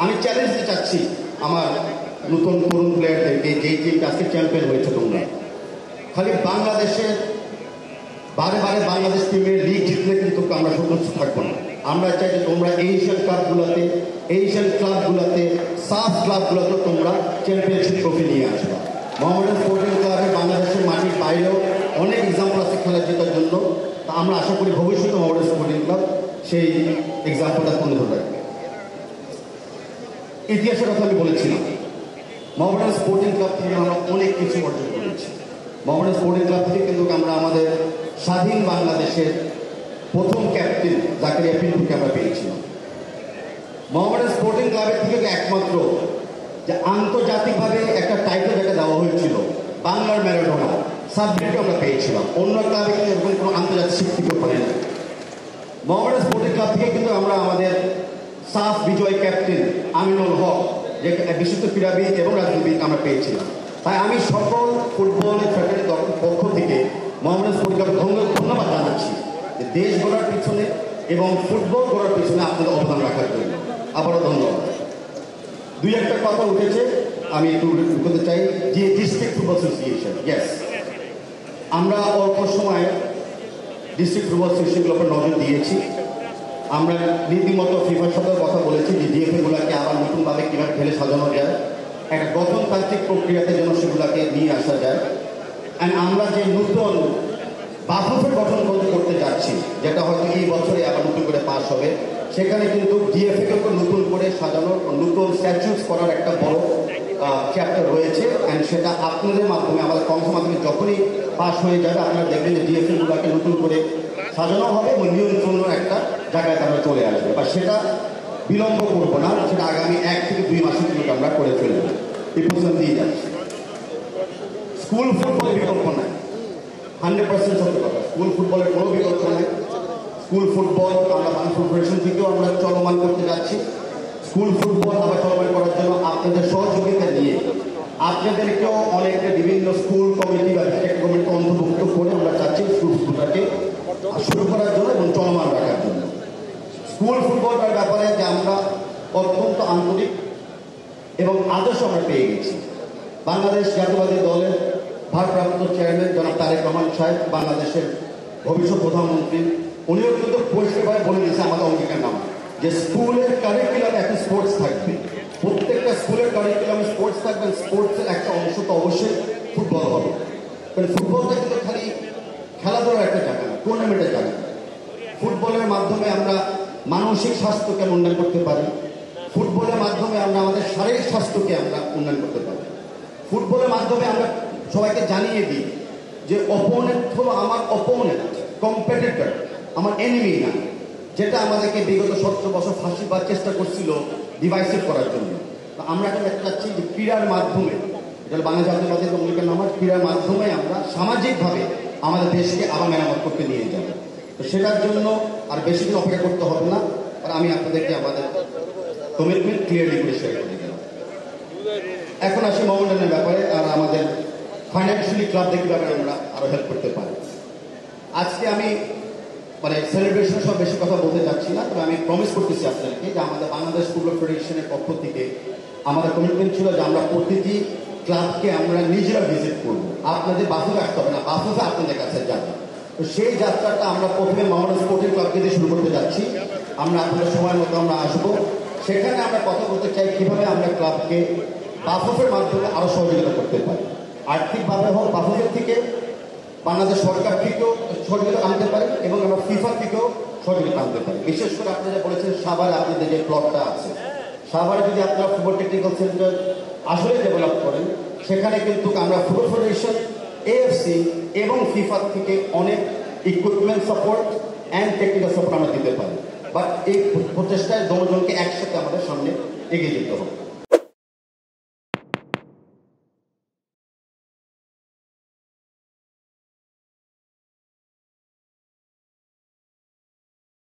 আমি চ্যালেঞ্জ দিতে চাচ্ছি আমার নতুন তরুণ প্লেয়ারদেরকে, যেই টিমটা আজকে চ্যাম্পিয়ন হয়েছে, তোমরা খালি বাংলাদেশের বারে বারে বাংলাদেশ টিমের লিগ জিতলে কিন্তু আমরা সন্তুষ্ট থাকবো না। আমরা চাই যে তোমরা এশিয়ান কাপগুলোতে, এশিয়ান ক্লাবগুলোতে, সাফ ক্লাবগুলোতে তোমরা চ্যাম্পিয়নশিপ ট্রফি নিয়ে আসবা। মোহামেডান স্পোর্টিং ক্লাবে বাংলাদেশের মাটির বাইরেও অনেক এক্সাম্পল আছে খেলা জেতার জন্য। তা আমরা আশা করি ভবিষ্যতে মোহামেডান স্পোর্টিং ক্লাব সেই এক্সাম্পলটা তুলে ধরে রাখবে। ইতিহাসের কথা আমি বলেছিলাম, মোহামেডান স্পোর্টিং ক্লাব থেকে আমরা অনেক কিছু অর্জন করেছি। মোহামেডান স্পোর্টিং ক্লাব থেকে কিন্তু আমরা আমাদের স্বাধীন বাংলাদেশের প্রথম ক্যাপ্টেন জাকারিয়া পিন্টুকে আমরা পেয়েছিলাম। মোহামেডান স্পোর্টিং ক্লাবের থেকে একমাত্র যে আন্তর্জাতিকভাবে একটা টাইটেল যেটা দেওয়া হয়েছিল, বাংলার ম্যারাডোনা সাবজেক্টে আমরা পেয়েছিলাম। অন্য ক্লাবে কিন্তু এরকম কোনো আন্তর্জাতিক স্বীকৃতি পাই না। মোহামেডান স্পোর্টিং ক্লাব থেকে কিন্তু আমরা আমাদের সাফ বিজয় ক্যাপ্টেন আমিনুল হক, যে বিশিষ্ট ক্রীড়াবিদ এবং রাজনীতিবিদ আমরা পেয়েছিলাম। তাই আমি সকল ফুটবল ফেডারেশনের পক্ষ থেকে মোহামেডান স্পোর্টিং ক্লাবকে ধন্যবাদ জানাচ্ছি যে দেশ গড়ার পিছনে এবং ফুটবল গড়ার পিছনে আপনাদের অবদান রাখার জন্য। আবারও ধন্যবাদ। দুই একটা কথা উঠেছে, আমি একটু বলতে চাই যে ডিস্ট্রিক্ট ফুটবল অ্যাসোসিয়েশন, ইয়েস, আমরা অল্প সময়ে ডিস্ট্রিক্ট ফুটবল অ্যাসোসিয়েশনগুলোর উপর নজর দিয়েছি। আমরা রীতিমতো ফিফার সাথে কথা বলেছি যে ডিএফএগুলোকে আবার নতুনভাবে কীভাবে খেলে সাজানো যায়, একটা গঠনতান্ত্রিক প্রক্রিয়াতে যেন সেগুলোকে নিয়ে আসা যায়। অ্যান্ড আমরা যে নতুন বাফুফের গঠন করতে যাচ্ছি, যেটা হয়তো এই বছরে আবার নতুন করে পাস হবে, সেখানে কিন্তু ডিএফএকে নতুন করে সাজানোর, নতুন স্ট্যাচুস করার একটা বড় চ্যাপ্টার রয়েছে। অ্যান্ড সেটা আপনাদের মাধ্যমে, আমাদের কংসের মাধ্যমে যখনই পাস হয়ে যাবে, আপনারা দেখবেন যে ডিএফএগুলোকে নতুন করে সাজানো হবে এবং নিয়ন্ত্রণের একটা জায়গায় আমরা চলে আসবে, বা সেটা বিলম্ব করবো না, সেটা আগামী 1 থেকে 2 মাসের কিন্তু আমরা করে ফেলবো। এই পর্যন্ত দিয়ে যাচ্ছি। স্কুল ফুটবলের বিকল্প নাই, 100% সত্য কথা। স্কুল ফুটবলের কোনো বিকল্প নাই। স্কুল ফুটবল আমরা বাংলা ফেডারেশন থেকেও আমরা চলমান করতে যাচ্ছি। স্কুল ফুটবল আমরা চলমান করার জন্য আপনাদের সহযোগিতা নিয়ে আপনাদেরকেও অনেকটা বিভিন্ন স্কুল কমিটি বা ডিস্ট্রিক্ট কমিটি অন্তর্ভুক্ত করে আমরা চাচ্ছি স্কুল ফুটবলটাকে শুরু করার জন্য এবং চলমান রাখার জন্য। স্কুল ফুটবলটার ব্যাপারে যে আমরা অত্যন্ত আন্তরিক এবং আদর্শ আমরা পেয়ে গেছি। বাংলাদেশ জাতীয়তাবাদী দলের ভারপ্রাপ্ত চেয়ারম্যান জনাব তারেক রহমান সাহেব, বাংলাদেশের ভবিষ্যৎ প্রধানমন্ত্রী, উনিও কিন্তু পরিষ্কারভাবে বলে দিয়েছে আমাদের অঙ্গীকার নাম যে স্কুলের কারিকুলামে একটা স্পোর্টস থাকবে। প্রত্যেকটা স্কুলের কারিকুলামে স্পোর্টস থাকবে। স্পোর্টসের একটা অংশ তো অবশ্যই ফুটবল হবে। কারণ ফুটবলটা কিন্তু খালি খেলাধুলার একটা জায়গা না, টুর্নামেন্টের জায়গা। ফুটবলের মাধ্যমে আমরা মানসিক স্বাস্থ্যকে উন্নয়ন করতে পারি। ফুটবলের মাধ্যমে আমরা আমাদের শারীরিক স্বাস্থ্যকে আমরা উন্নয়ন করতে পারি। ফুটবলের মাধ্যমে আমরা সবাইকে জানিয়ে দিই যে অপোনেন্ট হলো আমার অপোনেন্ট, কম্পিটিটর, আমার এনিমি না, যেটা আমাদেরকে বিগত 17 বছর ফাঁসি পাওয়ার চেষ্টা করছিল ডিভাইসিভ করার জন্য। আমরা এখন একটা চাচ্ছি যে ক্রীড়ার মাধ্যমে, যেটা বাংলা জাতীয়তাবাদী দলের নাম, ক্রীড়ার মাধ্যমে আমরা সামাজিকভাবে আমাদের দেশকে আবার মেরামত করতে নিয়ে যাব। তো সেটার জন্য আর বেশি দিন অপেক্ষা করতে হবে না। আর আমি আপনাদেরকে আমাদের কমিটমেন্ট ক্লিয়ারলি করে শেয়ার করে দিলাম। এখন আসি মোহামেডানের ব্যাপারে, আর আমাদের ফাইন্যান্সিয়ালি ক্লাবদের কীভাবে আমরা আরও হেল্প করতে পারি। আজকে আমি সেলিব্রেশন সব বেশি কথা বলতে চাচ্ছি না, তবে আমি প্রমিস করতেছি আপনাদেরকে যে আমাদের বাংলাদেশ ফুটবল ফেডারেশনের পক্ষ থেকে আমাদের কমিটমেন্ট ছিল যে আমরা প্রতিটি ক্লাবকে আমরা নিজেরা ভিজিট করবো। আপনাদের বাফুফে আসতে হবে না, বাফুফে আপনাদের কাছে যাবে। তো সেই যাত্রাটা আমরা প্রথমে মোহামেডান স্পোর্টিং ক্লাবকে দিয়ে শুরু করতে যাচ্ছি। আমরা আপনাদের সময় মতো আমরা আসবো, সেখানে আমরা কথা বলতে চাই কীভাবে আমরা ক্লাবকে বাফুফের মাধ্যমে আরও সহযোগিতা করতে পারি। আর্থিকভাবে হোক, বাফুফের থেকে, বাংলাদেশ সরকার থেকেও সহযোগিতা আনতে পারি এবং আমরা ফিফা থেকেও সহযোগিতা আনতে পারি। বিশেষ করে আপনারা বলেছেন সাভারে আপনাদের যে প্লটটা আছে, সাভারে যদি আপনারা ফুটবল টেকনিক্যাল সেন্টার আসলে ডেভেলপ করেন, সেখানে কিন্তু আমরা ফুটবল ফেডারেশন, এএফসি এবং ফিফা থেকে অনেক equipment support and technical support আমরা দিতে পারি। বাট এই প্রচেষ্টায় দুজনকে একসাথে আমাদের সামনে এগিয়ে যেতে হবে।